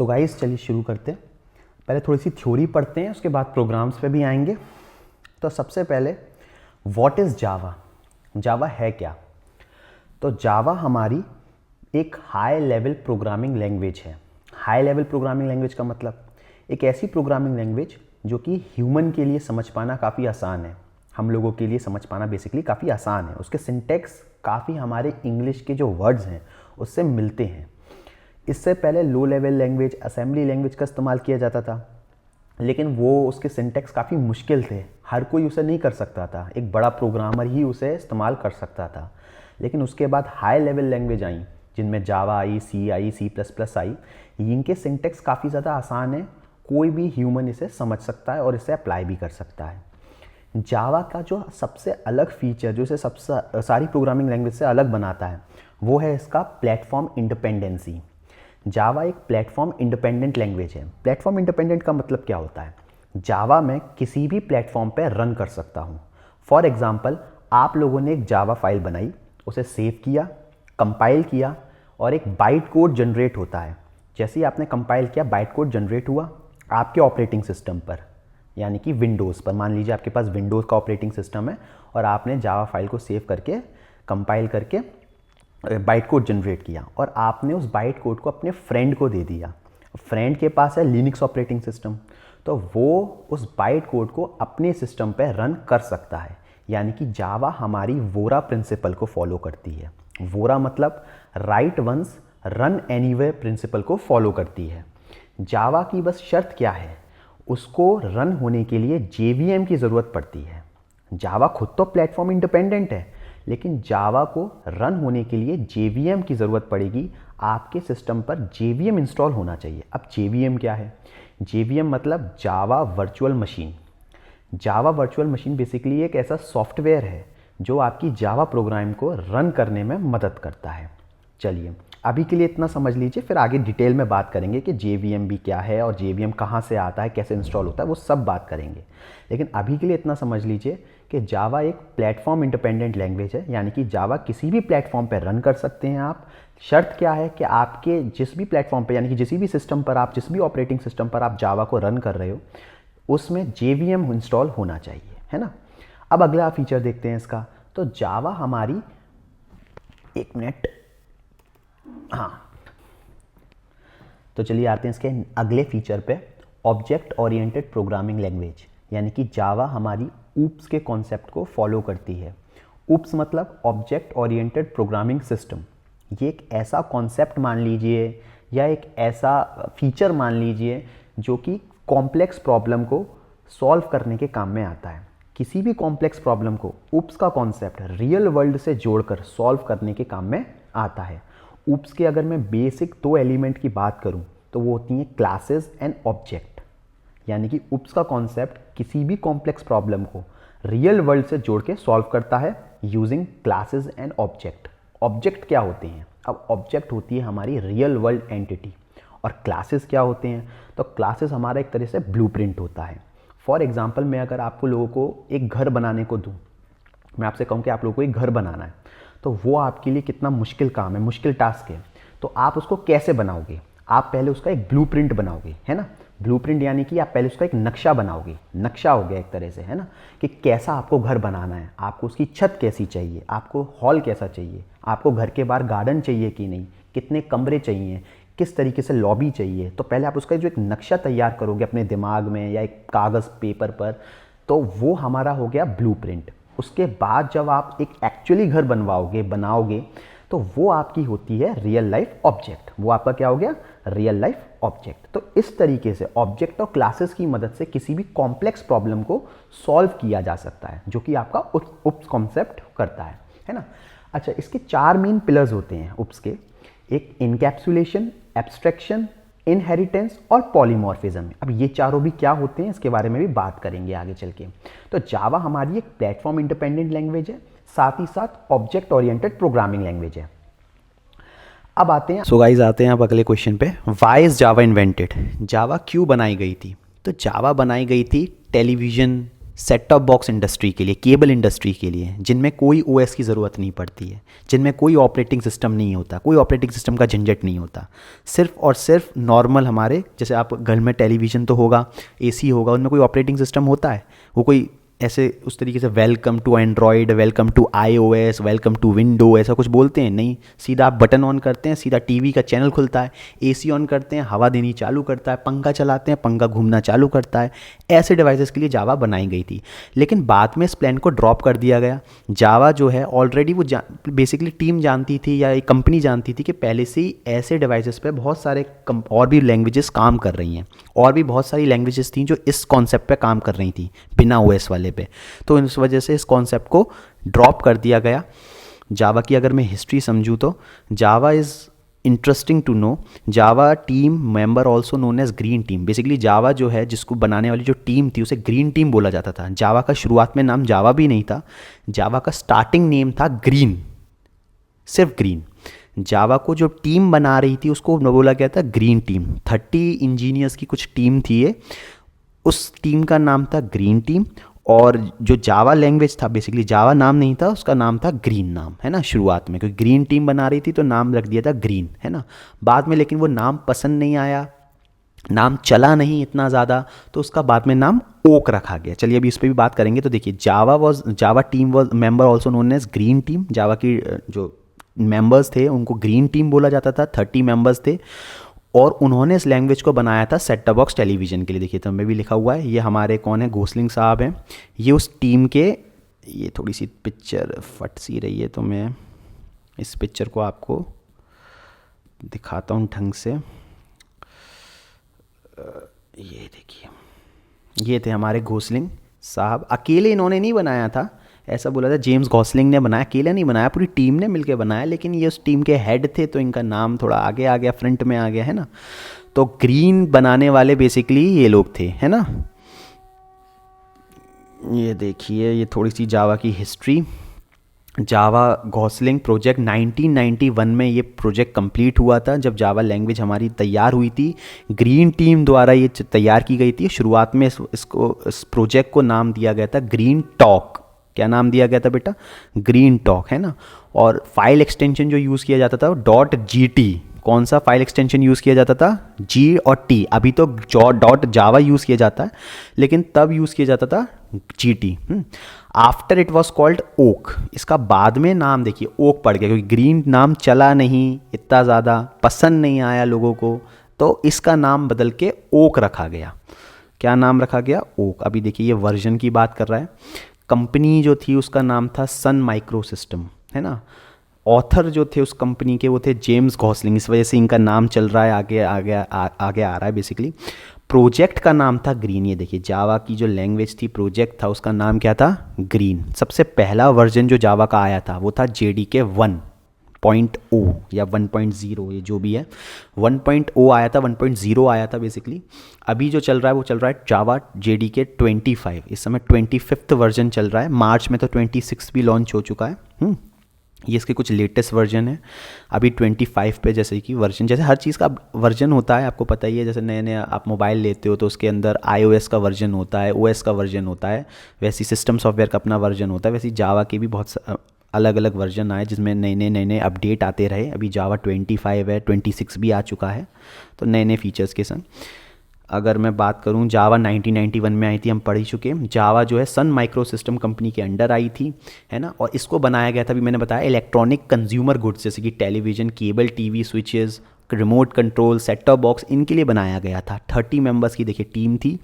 तो गाइस चलिए शुरू करते हैं। पहले थोड़ी सी थ्योरी पढ़ते हैं, उसके बाद प्रोग्राम्स पे भी आएंगे। तो सबसे पहले व्हाट इज़ जावा। जावा है क्या? तो जावा हमारी एक हाई लेवल प्रोग्रामिंग लैंग्वेज है। हाई लेवल प्रोग्रामिंग लैंग्वेज का मतलब एक ऐसी प्रोग्रामिंग लैंग्वेज जो कि ह्यूमन के लिए समझ पाना काफ़ी आसान है। हम लोगों के लिए समझ पाना बेसिकली काफ़ी आसान है। उसके सिंटेक्स काफ़ी हमारे इंग्लिश के जो वर्ड्स हैं उससे मिलते हैं। इससे पहले low level language, assembly language का इस्तेमाल किया जाता था, लेकिन वो उसके सिंटेक्स काफ़ी मुश्किल थे, हर कोई उसे नहीं कर सकता था, एक बड़ा प्रोग्रामर ही उसे इस्तेमाल कर सकता था। लेकिन उसके बाद हाई लेवल लैंग्वेज आई, जिनमें जावा आई, सी प्लस प्लस आई। इनके सिंटेक्स काफ़ी ज़्यादा आसान है, कोई भी ह्यूमन इसे समझ सकता है और इसे अप्लाई भी कर सकता है। जावा का जो सबसे अलग फीचर, जो इसे सबसे सारी प्रोग्रामिंग लैंग्वेज से अलग बनाता है, वो है इसका प्लेटफॉर्म इंडिपेंडेंसी। जावा एक प्लेटफॉर्म इंडिपेंडेंट लैंग्वेज है। प्लेटफॉर्म इंडिपेंडेंट का मतलब क्या होता है? जावा मैं किसी भी प्लेटफॉर्म पर रन कर सकता हूँ। फॉर एग्जाम्पल, आप लोगों ने एक जावा फाइल बनाई, उसे सेव किया, कंपाइल किया और एक बाइट कोड जनरेट होता है। जैसे ही आपने कंपाइल किया, बाइट कोड जनरेट हुआ आपके ऑपरेटिंग सिस्टम पर, यानी कि विंडोज़ पर। मान लीजिए आपके पास विंडोज़ का ऑपरेटिंग सिस्टम है और आपने जावा फाइल को सेव करके, कंपाइल करके बाइट कोड जनरेट किया और आपने उस बाइट कोड को अपने फ्रेंड को दे दिया। फ्रेंड के पास है लिनक्स ऑपरेटिंग सिस्टम, तो वो उस बाइट कोड को अपने सिस्टम पर रन कर सकता है। यानी कि जावा हमारी वोरा प्रिंसिपल को फॉलो करती है। वोरा मतलब write once run anywhere principle को फॉलो करती है। जावा की बस शर्त क्या है? उसको रन होने के लिए जेवीएम की ज़रूरत पड़ती है। जावा खुद तो प्लेटफॉर्म इंडिपेंडेंट है, लेकिन जावा को रन होने के लिए जेवीएम की ज़रूरत पड़ेगी। आपके सिस्टम पर जेवीएम इंस्टॉल होना चाहिए। अब जेवीएम क्या है? जेवीएम मतलब Java virtual machine. Java virtual machine basically एक ऐसा सॉफ्टवेयर है जो आपकी जावा प्रोग्राम को रन करने में मदद करता है। चलिए अभी के लिए इतना समझ लीजिए, फिर आगे डिटेल में बात करेंगे कि जेवीएम भी क्या है और जेवीएम कहाँ से आता है, कैसे इंस्टॉल होता है, वो सब बात करेंगे। लेकिन अभी के लिए इतना समझ लीजिए कि जावा एक प्लेटफॉर्म इंडिपेंडेंट लैंग्वेज है, यानी कि जावा किसी भी प्लेटफॉर्म पर रन कर सकते हैं आप। शर्त क्या है कि आपके जिस भी प्लेटफॉर्म पर, यानी कि जिस भी सिस्टम पर, आप जिस भी ऑपरेटिंग सिस्टम पर आप जावा को रन कर रहे हो, उसमें जेवीएम इंस्टॉल होना चाहिए, है ना। अब अगला फीचर देखते हैं इसका। तो जावा हमारी, एक मिनट, हाँ, तो चलिए आते हैं इसके अगले फीचर पे, ऑब्जेक्ट ओरिएंटेड प्रोग्रामिंग लैंग्वेज। यानी कि जावा हमारी ऊप्स के कॉन्सेप्ट को फॉलो करती है। ऊप्स मतलब ऑब्जेक्ट ओरिएंटेड प्रोग्रामिंग सिस्टम। ये एक ऐसा कॉन्सेप्ट मान लीजिए या एक ऐसा फीचर मान लीजिए जो कि कॉम्प्लेक्स प्रॉब्लम को सॉल्व करने के काम में आता है। किसी भी कॉम्प्लेक्स प्रॉब्लम को ऊप्स का कॉन्सेप्ट रियल वर्ल्ड से जोड़कर सॉल्व करने के काम में आता है। ऊप्स के अगर मैं बेसिक 2 एलिमेंट की बात करूं तो वो होती हैं क्लासेस एंड ऑब्जेक्ट। यानी कि ऊप्स का कॉन्सेप्ट किसी भी कॉम्प्लेक्स प्रॉब्लम को रियल वर्ल्ड से जोड़ के सॉल्व करता है using classes and object. Object क्या होते हैं? अब ऑब्जेक्ट होती है हमारी रियल वर्ल्ड एंटिटी, और क्लासेस क्या होते हैं? तो क्लासेस हमारा एक तरह से ब्लूप्रिंट होता है। फॉर एग्जाम्पल, मैं अगर आपको लोगों को एक घर बनाने को दूँ, मैं आपसे कहूँ कि आप लोगों को एक घर बनाना है, तो वो आपके लिए कितना मुश्किल काम है, मुश्किल टास्क है। तो आप उसको कैसे बनाओगे? आप पहले उसका एक ब्लूप्रिंट बनाओगे, है ना। ब्लूप्रिंट यानी कि आप पहले उसका एक नक्शा बनाओगे। नक्शा हो गया एक तरह से, है ना, कि कैसा आपको घर बनाना है, आपको उसकी छत कैसी चाहिए, आपको हॉल कैसा चाहिए, आपको घर के बाहर गार्डन चाहिए कि नहीं, कितने कमरे चाहिए, किस तरीके से लॉबी चाहिए। तो पहले आप उसका जो एक नक्शा तैयार करोगे अपने दिमाग में या एक कागज़ पेपर पर, तो वो हमारा हो गया ब्लूप्रिंट। उसके बाद जब आप एक एक्चुअली घर बनाओगे, तो वो आपकी होती है रियल लाइफ ऑब्जेक्ट। वो आपका क्या हो गया? Real life object. तो इस तरीके से ऑब्जेक्ट और क्लासेस की मदद से किसी भी कॉम्प्लेक्स प्रॉब्लम को सॉल्व किया जा सकता है, जो कि आपका उप्स कॉन्सेप्ट करता है ना। अच्छा, इसके 4 मेन पिलर्स होते हैं उप्स के। एक इनकैप्सुलेशन, एब्स्ट्रैक्शन, इनहेरिटेंस और पॉलीमॉर्फिज्म। अब ये चारों भी क्या होते हैं, इसके बारे में भी बात करेंगे आगे चल के। तो जावा हमारी एक प्लेटफॉर्म इंडिपेंडेंट लैंग्वेज है, साथ ही साथ ऑब्जेक्ट ओरिएंटेड प्रोग्रामिंग लैंग्वेज है। अब आते हैं, गाइस आते हैं अब अगले क्वेश्चन पे। Why is Java invented? Java क्यों बनाई गई थी? तो जावा बनाई गई थी television, set top box industry के लिए, केबल इंडस्ट्री के लिए, जिनमें कोई ओएस की ज़रूरत नहीं पड़ती है, जिनमें कोई ऑपरेटिंग सिस्टम नहीं होता, कोई ऑपरेटिंग सिस्टम का झंझट नहीं होता, सिर्फ और सिर्फ नॉर्मल हमारे जैसे आप घर में टेलीविज़न तो होगा, एसी होगा, उनमें कोई ऑपरेटिंग सिस्टम होता है, वो कोई ऐसे उस तरीके से welcome to Android, welcome to iOS, welcome to window ऐसा कुछ बोलते हैं नहीं। सीधा आप बटन ऑन करते हैं, सीधा टीवी का चैनल खुलता है, एसी ऑन करते हैं, हवा देनी चालू करता है, पंखा चलाते हैं, पंखा घूमना चालू करता है। ऐसे डिवाइसेस के लिए जावा बनाई गई थी, लेकिन बाद में इस प्लान को ड्रॉप कर दिया गया। जावा जो है ऑलरेडी वो बेसिकली टीम जानती थी या एक कंपनी जानती थी कि पहले से ही ऐसे डिवाइसेस पे बहुत सारे और भी लैंग्वेजेस काम कर रही हैं, और भी बहुत सारी लैंग्वेजेस थी जो इस कॉन्सेप्ट पे काम कर रही थी बिना ओएस वाले पे। तो इस वजह से इस कॉन्सेप्ट को ड्रॉप कर दिया गया। जावा की अगर मैं हिस्ट्री समझूँ तो Java is interesting to know, Java team member also known as green team. Basically Java जो है जिसको बनाने वाली जो टीम थी उसे ग्रीन टीम बोला जाता था। जावा का शुरुआत में नाम जावा भी नहीं था, जावा का स्टार्टिंग नेम था ग्रीन, सिर्फ ग्रीन। जावा को जो टीम बना रही थी उसको बोला गया था ग्रीन टीम। 30 इंजीनियर्स की कुछ टीम थी ये, उस टीम का नाम था ग्रीन टीम। और जो जावा लैंग्वेज था, बेसिकली जावा नाम नहीं था, उसका नाम था ग्रीन नाम, है ना। शुरुआत में क्योंकि ग्रीन टीम बना रही थी तो नाम रख दिया था ग्रीन, है ना। बाद में लेकिन वो नाम पसंद नहीं आया, नाम चला नहीं इतना ज़्यादा, तो उसका बाद में नाम ओक रखा गया। चलिए अभी इस पर भी बात करेंगे। तो देखिए Java team was member also known as green team. Java की जो मेंबर्स थे उनको ग्रीन टीम बोला जाता था, 30 मेंबर्स थे, और उन्होंने इस लैंग्वेज को बनाया था सेट टॉप बॉक्स टेलीविज़न के लिए। देखिए तो में भी लिखा हुआ है, ये हमारे कौन है, गोसलिंग साहब हैं, ये उस टीम के। ये थोड़ी सी पिक्चर फट सी रही है तो मैं इस पिक्चर को आपको दिखाता हूँ ढंग से। ये देखिए, ये थे हमारे गोसलिंग साहब। अकेले इन्होंने नहीं बनाया था, ऐसा बोला था जेम्स गॉसलिंग ने बनाया, अकेले नहीं बनाया, पूरी टीम ने मिलकर बनाया, लेकिन ये उस टीम के हेड थे तो इनका नाम थोड़ा आगे आ गया, फ्रंट में आ गया, है ना। तो ग्रीन बनाने वाले बेसिकली ये लोग थे, है ना। ये देखिए, ये थोड़ी सी जावा की हिस्ट्री। जावा गॉसलिंग प्रोजेक्ट 1991 में ये प्रोजेक्ट कंप्लीट हुआ था, जब जावा लैंग्वेज हमारी तैयार हुई थी। ग्रीन टीम द्वारा ये तैयार की गई थी। शुरुआत में इस प्रोजेक्ट को नाम दिया गया था ग्रीन टॉक। क्या नाम दिया गया था बेटा, ग्रीन टॉक, है ना। और फाइल एक्सटेंशन जो यूज़ किया जाता था .gt। कौन सा फाइल एक्सटेंशन यूज़ किया जाता था, G और T। अभी तो .java यूज़ किया जाता है, लेकिन तब यूज़ किया जाता था GT। After it was called Oak. इसका बाद में नाम देखिए ओक पड़ गया, क्योंकि ग्रीन नाम चला नहीं इतना ज़्यादा, पसंद नहीं आया लोगों को, तो इसका नाम बदल के ओक रखा गया। क्या नाम रखा गया, ओक। अभी देखिए ये वर्जन की बात कर रहा है। कंपनी जो थी उसका नाम था सन माइक्रो सिस्टम, है ना। ऑथर जो थे उस कंपनी के वो थे जेम्स गॉसलिंग, इस वजह से इनका नाम चल रहा है आगे आगे आगे आ रहा है बेसिकली। प्रोजेक्ट का नाम था ग्रीन। ये देखिए जावा की जो लैंग्वेज थी, प्रोजेक्ट था, उसका नाम क्या था, ग्रीन। सबसे पहला वर्जन जो जावा का आया था वो था JDK 1.0 या 1.0, ये जो भी है। 1.0 आया था, 1.0 आया था बेसिकली। अभी जो चल रहा है वो चल रहा है जावा JDK 25। इस समय 25th वर्जन चल रहा है। मार्च में तो 26 भी लॉन्च हो चुका है। ये इसके कुछ लेटेस्ट वर्जन है। अभी 25 पे, जैसे कि वर्जन, जैसे हर चीज़ का वर्जन होता है, आपको पता ही है। जैसे नए नए आप मोबाइल लेते हो तो उसके अंदर iOS का वर्जन होता है, OS का वर्जन होता है, वैसे सिस्टम सॉफ्टवेयर का अपना वर्जन होता है। वैसे जावा के भी बहुत अलग अलग वर्जन आए जिसमें नए नए अपडेट आते रहे। अभी जावा 25 है, 26 भी आ चुका है, तो नए नए फीचर्स के संग। अगर मैं बात करूं, जावा 1991 में आई थी, हम पढ़ ही चुके हैं। जावा जो है सन माइक्रो सिस्टम कंपनी के अंडर आई थी, है ना। और इसको बनाया गया था, अभी मैंने बताया, इलेक्ट्रॉनिक कंज्यूमर गुड्स जैसे कि television, cable TV, switches, remote control, set top box, इनके लिए बनाया गया था। 30 मेंबर्स की देखिए टीम थी,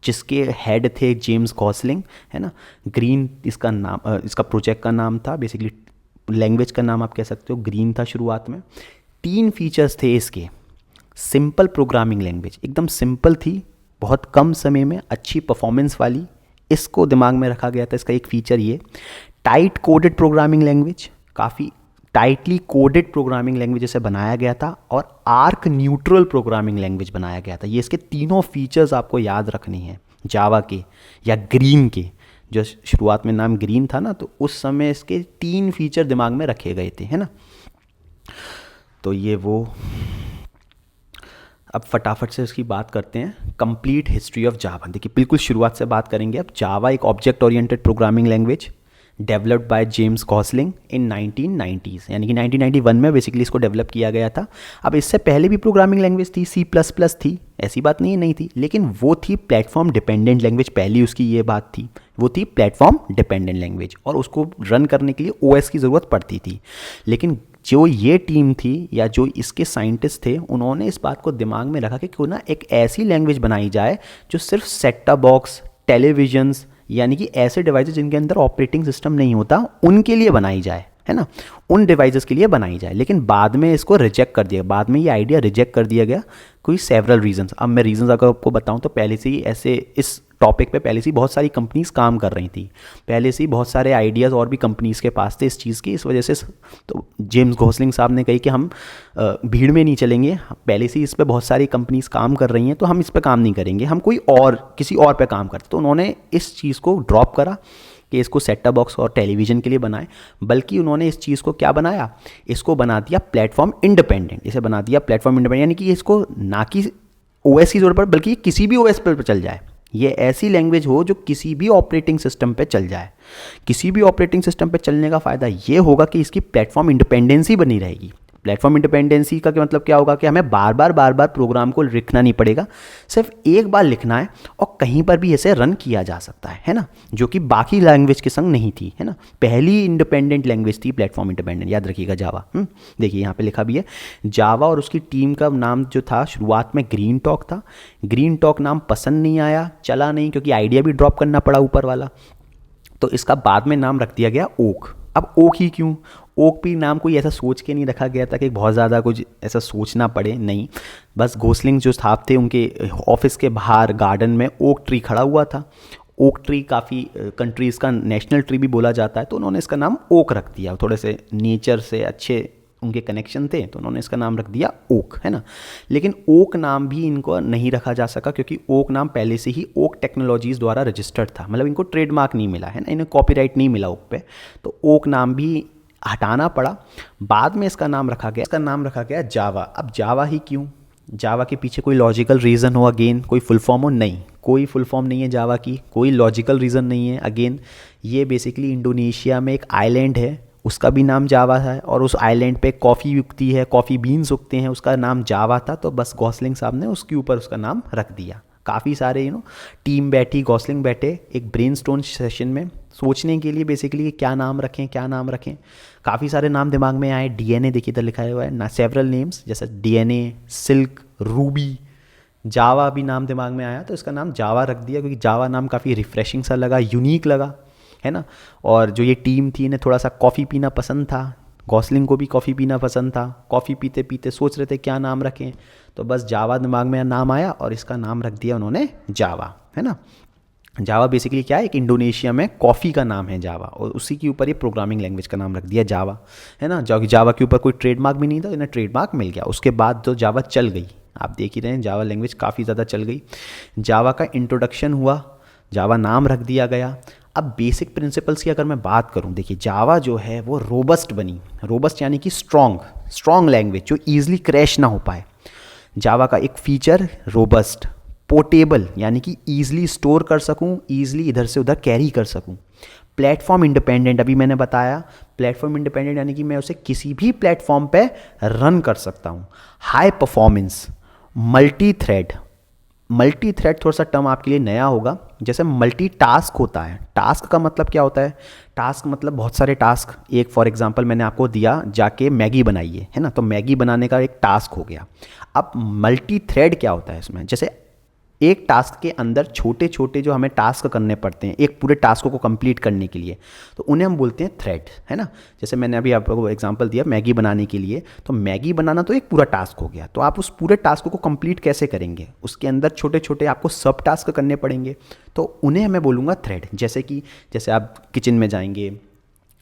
जिसके हेड थे जेम्स गॉसलिंग, है ना। ग्रीन इसका नाम, इसका प्रोजेक्ट का नाम था, बेसिकली लैंग्वेज का नाम आप कह सकते हो ग्रीन था शुरुआत में। 3 फीचर्स थे इसके। सिंपल प्रोग्रामिंग लैंग्वेज, एकदम सिंपल थी, बहुत कम समय में अच्छी परफॉर्मेंस वाली, इसको दिमाग में रखा गया था। इसका एक फीचर ये, टाइट कोडेड प्रोग्रामिंग लैंग्वेज, काफ़ी टाइटली कोडेड प्रोग्रामिंग लैंग्वेज से बनाया गया था, और आर्क न्यूट्रल प्रोग्रामिंग लैंग्वेज बनाया गया था। ये इसके तीनों फीचर्स आपको याद रखनी है जावा के या ग्रीन के। जो शुरुआत में नाम ग्रीन था ना, तो उस समय इसके 3 फीचर दिमाग में रखे गए थे, है ना। तो ये वो। अब फटाफट से उसकी बात करते हैं, कंप्लीट हिस्ट्री ऑफ जावा। देखिए बिल्कुल शुरुआत से बात करेंगे। अब जावा एक object oriented programming language developed by James Gosling in 1990s, यानी कि 1991 में बेसिकली इसको डेवलप किया गया था। अब इससे पहले भी प्रोग्रामिंग लैंग्वेज थी, C++ थी, ऐसी बात नहीं थी, लेकिन वो थी प्लेटफॉर्म डिपेंडेंट लैंग्वेज। पहली उसकी ये बात थी, वो थी प्लेटफॉर्म डिपेंडेंट लैंग्वेज, और उसको रन करने के लिए OS की ज़रूरत पड़ती थी। लेकिन जो ये टीम थी या जो इसके साइंटिस्ट थे, उन्होंने इस बात को दिमाग में रखा कि क्यों ना एक ऐसी लैंग्वेज बनाई जाए जो सिर्फ सेट टॉप बॉक्स, टेलीविजन्स, यानी कि ऐसे डिवाइसेस जिनके अंदर ऑपरेटिंग सिस्टम नहीं होता, उनके लिए बनाई जाए, है ना, उन डिवाइसेस के लिए बनाई जाए। लेकिन बाद में इसको रिजेक्ट कर दिया, बाद में ये आइडिया रिजेक्ट कर दिया गया, कोई सेवरल रीजंस। अब मैं रीजंस अगर आपको बताऊं तो पहले से ही ऐसे इस टॉपिक पे पहले से ही बहुत सारी कंपनीज काम कर रही थी, पहले से ही बहुत सारे आइडियाज़ और भी कंपनीज़ के पास थे इस चीज़ की। इस वजह से तो जेम्स गॉसलिंग साहब ने कही कि हम भीड़ में नहीं चलेंगे, पहले से ही इस पर बहुत सारी कंपनीज काम कर रही हैं, तो हम इस पर काम नहीं करेंगे, हम कोई और किसी और पे काम करते। तो उन्होंने इस चीज़ को ड्रॉप करा कि इसको सेट टॉप बॉक्स और टेलीविज़न के लिए बनाए, बल्कि उन्होंने इस चीज़ को क्या बनाया, इसको बना दिया प्लेटफॉर्म इंडिपेंडेंट। इसे बना दिया प्लेटफॉर्म इंडिपेंडेंट, यानी कि इसको ना कि OS की ज़रूरत पड़े, बल्कि किसी भी OS पर चल जाए। ये ऐसी लैंग्वेज हो जो किसी भी ऑपरेटिंग सिस्टम पे चल जाए। किसी भी ऑपरेटिंग सिस्टम पे चलने का फ़ायदा ये होगा कि इसकी प्लेटफॉर्म इंडिपेंडेंसी बनी रहेगी। प्लेटफॉर्म इंडिपेंडेंसी का मतलब क्या होगा कि हमें बार बार प्रोग्राम को लिखना नहीं पड़ेगा, सिर्फ एक बार लिखना है और कहीं पर भी इसे रन किया जा सकता है ना, जो कि बाकी लैंग्वेज के संग नहीं थी, है ना। पहली इंडिपेंडेंट लैंग्वेज थी प्लेटफॉर्म इंडिपेंडेंट, याद रखिएगा जावा। देखिए यहाँ पे लिखा भी है, जावा और उसकी टीम का नाम जो था शुरुआत में ग्रीन टॉक था। ग्रीन टॉक नाम पसंद नहीं आया, चला नहीं, क्योंकि आइडिया भी ड्रॉप करना पड़ा ऊपर वाला, तो इसका बाद में नाम रख दिया गया ओक। अब ओक ही क्यों, ओक भी नाम कोई ऐसा सोच के नहीं रखा गया था कि बहुत ज़्यादा कुछ ऐसा सोचना पड़े, नहीं, बस गॉसलिंग जो साहब थे उनके ऑफिस के बाहर गार्डन में ओक ट्री खड़ा हुआ था। ओक ट्री काफ़ी कंट्रीज़ का नेशनल ट्री भी बोला जाता है, तो उन्होंने इसका नाम ओक रख दिया। थोड़े से नेचर से अच्छे उनके कनेक्शन थे, तो उन्होंने इसका नाम रख दिया ओक, है ना। लेकिन ओक नाम भी इनको नहीं रखा जा सका, क्योंकि ओक नाम पहले से ही ओक टेक्नोलॉजीज़ द्वारा रजिस्टर्ड था, मतलब इनको ट्रेडमार्क नहीं मिला, है ना, इन्हें कॉपीराइट नहीं मिला ओक पे, तो ओक नाम भी हटाना पड़ा। बाद में इसका नाम रखा गया जावा। अब जावा ही क्यों, जावा के पीछे कोई लॉजिकल रीज़न हो, अगेन कोई फुल फॉर्म हो, नहीं, कोई फुल फॉर्म नहीं है जावा की, कोई लॉजिकल रीज़न नहीं है। अगेन ये बेसिकली इंडोनेशिया में एक आइलैंड है, उसका भी नाम जावा है, और उस आइलैंड पे कॉफ़ी उगती है, कॉफ़ी बीन्स उगते हैं, उसका नाम जावा था, तो बस गॉसलिंग साहब ने उसके ऊपर उसका नाम रख दिया। काफ़ी सारे टीम बैठी, गॉसलिंग बैठे एक ब्रेनस्टॉर्म सेशन में सोचने के लिए बेसिकली क्या नाम रखें, क्या नाम रखें। काफ़ी सारे नाम दिमाग में आए। DNA देखिए इधर लिखा हुआ है ना, सेवरल नेम्स, जैसे DNA, सिल्क, रूबी, जावा भी नाम दिमाग में आया, तो इसका नाम जावा रख दिया, क्योंकि जावा नाम काफ़ी रिफ्रेशिंग सा लगा, यूनिक लगा, है ना। और जो ये टीम थी इन्हें थोड़ा सा कॉफ़ी पीना पसंद था, गॉसलिंग को भी कॉफ़ी पीना पसंद था। कॉफ़ी पीते पीते सोच रहे थे क्या नाम रखें, तो बस जावा दिमाग में नाम आया और इसका नाम रख दिया उन्होंने जावा, है ना। जावा बेसिकली क्या है, एक इंडोनेशिया में कॉफ़ी का नाम है जावा, और उसी के ऊपर ये प्रोग्रामिंग लैंग्वेज का नाम रख दिया जावा, है ना। जावा के ऊपर कोई ट्रेडमार्क भी नहीं था, इन्हें ट्रेडमार्क मिल गया। उसके बाद तो जावा चल गई, आप देख ही रहे हैं, जावा लैंग्वेज काफ़ी ज़्यादा चल गई। जावा का इंट्रोडक्शन हुआ, जावा नाम रख दिया गया। अब बेसिक प्रिंसिपल्स की अगर मैं बात करूं, देखिए जावा जो है वो रोबस्ट बनी, रोबस्ट यानी कि स्ट्रॉन्ग लैंग्वेज जो ईजिली क्रैश ना हो पाए। जावा का एक फीचर रोबस्ट, पोर्टेबल यानी कि ईजिली स्टोर कर सकूं, ईजिली इधर से उधर कैरी कर सकूं। प्लेटफॉर्म इंडिपेंडेंट, अभी मैंने बताया प्लेटफॉर्म इंडिपेंडेंट यानी कि मैं उसे किसी भी प्लेटफॉर्म पे रन कर सकता हूं। हाई परफॉर्मेंस, मल्टी थ्रेड थोड़ा सा टर्म आपके लिए नया होगा, जैसे मल्टी टास्क होता है। टास्क का मतलब क्या होता है, टास्क मतलब बहुत सारे टास्क। एक फॉर एग्जांपल मैंने आपको दिया, जाके मैगी बनाइए, है ना, तो मैगी बनाने का एक टास्क हो गया। अब मल्टी थ्रेड क्या होता है इसमें, जैसे एक टास्क के अंदर छोटे छोटे जो हमें टास्क करने पड़ते हैं एक पूरे टास्क को कंप्लीट करने के लिए, तो उन्हें हम बोलते हैं थ्रेड, है ना। जैसे मैंने अभी आपको एग्जांपल दिया मैगी बनाने के लिए, तो मैगी बनाना तो एक पूरा टास्क हो गया, तो आप उस पूरे टास्क को कंप्लीट कैसे करेंगे, उसके अंदर छोटे छोटे आपको सब टास्क करने पड़ेंगे, तो उन्हें मैं बोलूँगा थ्रेड। जैसे आप किचन में जाएंगे,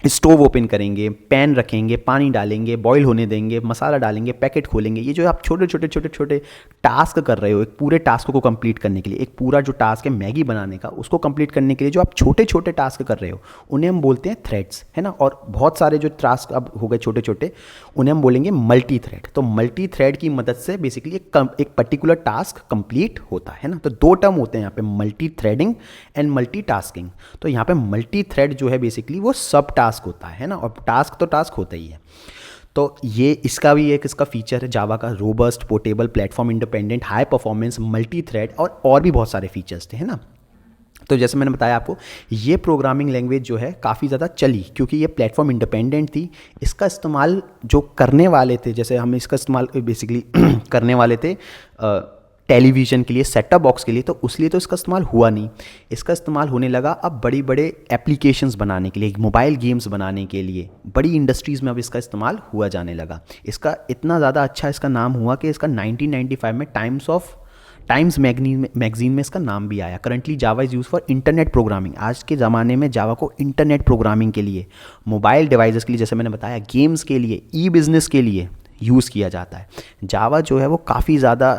स्टोव ओपन करेंगे, पैन रखेंगे, पानी डालेंगे, बॉईल होने देंगे, मसाला डालेंगे, पैकेट खोलेंगे। ये जो आप छोटे छोटे छोटे छोटे टास्क कर रहे हो, एक पूरे टास्क को कंप्लीट करने के लिए, एक पूरा जो टास्क है मैगी बनाने का, उसको कंप्लीट करने के लिए जो आप छोटे छोटे टास्क कर रहे हो, उन्हें हम बोलते हैं थ्रेड्स, है ना। और बहुत सारे जो टास्क अब हो गए छोटे छोटे, उन्हें हम बोलेंगे मल्टी थ्रेड। तो मल्टी थ्रेड की मदद से बेसिकली एक पर्टिकुलर टास्क कंप्लीट होता है ना। तो दो टर्म होते हैं यहाँ पे, multi threading and multi tasking. तो यहाँ पे मल्टी थ्रेड जो है बेसिकली वो सब टास्क होता है ना, और टास्क तो टास्क होता ही है। तो ये इसका भी एक इसका फीचर है जावा का, robust, portable, platform independent, high performance, multi thread, और भी बहुत सारे फीचर्स थे, है ना। तो जैसे मैंने बताया आपको, ये प्रोग्रामिंग लैंग्वेज जो है काफ़ी ज़्यादा चली क्योंकि ये प्लेटफॉर्म इंडिपेंडेंट थी। इसका इस्तेमाल जो करने वाले थे, जैसे हम इसका इस्तेमाल बेसिकली करने वाले थे टेलीविज़न के लिए, सेटअप बॉक्स के लिए, तो उसलिए तो इसका इस्तेमाल हुआ नहीं। इसका इस्तेमाल होने लगा अब बड़ी बड़े एप्लीकेशंस बनाने के लिए, मोबाइल गेम्स बनाने के लिए, बड़ी इंडस्ट्रीज़ में अब इसका इस्तेमाल हुआ जाने लगा। इसका इतना ज़्यादा अच्छा इसका नाम हुआ कि इसका 1995 में टाइम्स मैगजीन में इसका नाम भी आया। Currently Java is use for internet programming. आज के ज़माने में जावा को इंटरनेट प्रोग्रामिंग के लिए, मोबाइल डिवाइसेस के लिए, जैसे मैंने बताया, गेम्स के लिए, ई बिज़नेस के लिए यूज़ किया जाता है। जावा जो है वो काफ़ी ज़्यादा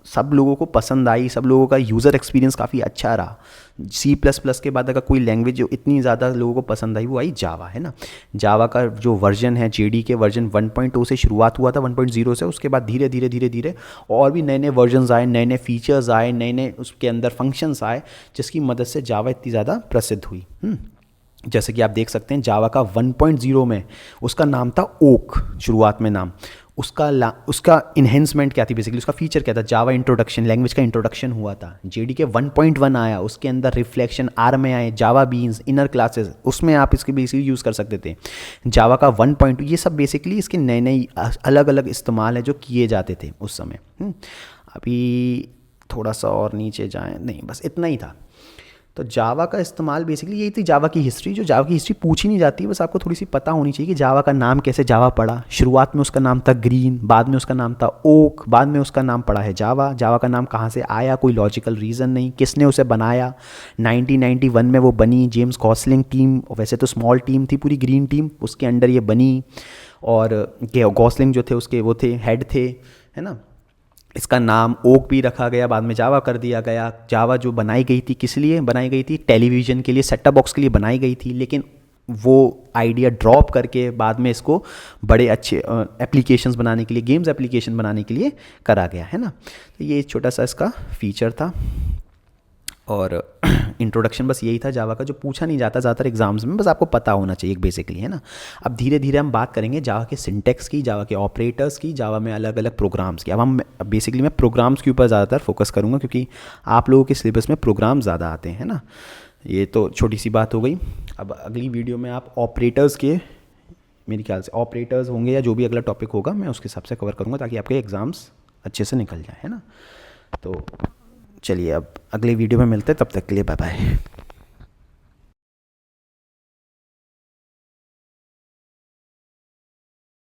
सब लोगों को पसंद आई, सब लोगों का यूज़र एक्सपीरियंस काफ़ी अच्छा रहा। C++ के बाद अगर कोई लैंग्वेज जो इतनी ज़्यादा लोगों को पसंद आई वो आई जावा, है ना। जावा का जो वर्जन है, JDK वर्जन 1.0 से शुरुआत हुआ था, 1.0 से। उसके बाद धीरे धीरे धीरे धीरे और भी नए नए वर्जन्स आए, नए नए फीचर्स आए, नए नए उसके अंदर फंक्शंस आए, जिसकी मदद से जावा इतनी ज़्यादा प्रसिद्ध हुई। जैसे कि आप देख सकते हैं जावा का 1.0 में उसका नाम था ओक, शुरुआत में नाम उसका इन्हेंसमेंट क्या थी, बेसिकली उसका फीचर क्या था, जावा इंट्रोडक्शन, लैंग्वेज का इंट्रोडक्शन हुआ था। JDK 1.1 आया, उसके अंदर रिफ्लेक्शन, आर में आए, जावा बीन्स, इनर क्लासेस, उसमें आप इसके बेसिकली यूज़ कर सकते थे। जावा का 1.2, ये सब बेसिकली इसके नए नए अलग अलग इस्तेमाल है जो किए जाते थे उस समय। अभी थोड़ा सा और नीचे जाएँ, नहीं बस इतना ही था। तो जावा का इस्तेमाल बेसिकली यही थी जावा की हिस्ट्री, जो जावा की हिस्ट्री पूछी नहीं जाती, बस आपको थोड़ी सी पता होनी चाहिए कि जावा का नाम कैसे जावा पड़ा। शुरुआत में उसका नाम था ग्रीन, बाद में उसका नाम था ओक, बाद में उसका नाम पड़ा है जावा। जावा का नाम कहाँ से आया, कोई लॉजिकल रीज़न नहीं, किसने उसे बनाया। 1991 में वो बनी, जेम्स गॉसलिंग टीम, वैसे तो स्मॉल टीम थी पूरी, ग्रीन टीम, उसके अंडर ये बनी। और गॉसलिंग जो थे उसके वो थे हेड थे, है ना। इसका नाम ओक भी रखा गया, बाद में जावा कर दिया गया। जावा जो बनाई गई थी किस लिए बनाई गई थी, टेलीविज़न के लिए, सेटअप बॉक्स के लिए बनाई गई थी, लेकिन वो आइडिया ड्रॉप करके बाद में इसको बड़े अच्छे एप्लीकेशंस बनाने के लिए, गेम्स एप्लीकेशन बनाने के लिए करा गया, है ना। तो ये छोटा सा इसका फीचर था और इंट्रोडक्शन बस यही था जावा का, जो पूछा नहीं जाता ज़्यादातर एग्जाम्स में, बस आपको पता होना चाहिए बेसिकली, है ना। अब धीरे धीरे हम बात करेंगे जावा के सिंटेक्स की, जावा के ऑपरेटर्स की, जावा में अलग अलग प्रोग्राम्स की। अब बेसिकली मैं प्रोग्राम्स के ऊपर ज़्यादातर फोकस करूँगा क्योंकि आप लोगों के सिलेबस में प्रोग्राम ज़्यादा आते हैं ना। ये तो छोटी सी बात हो गई। अब अगली वीडियो में आप ऑपरेटर्स के, मेरे ख्याल से ऑपरेटर्स होंगे या जो भी अगला टॉपिक होगा मैं उसके हिसाब से कवर करूँगा ताकि आपके एग्ज़ाम्स अच्छे से निकल जाए, है ना। तो चलिए अब अगले वीडियो में मिलते हैं, तब तक के लिए बाय बाय।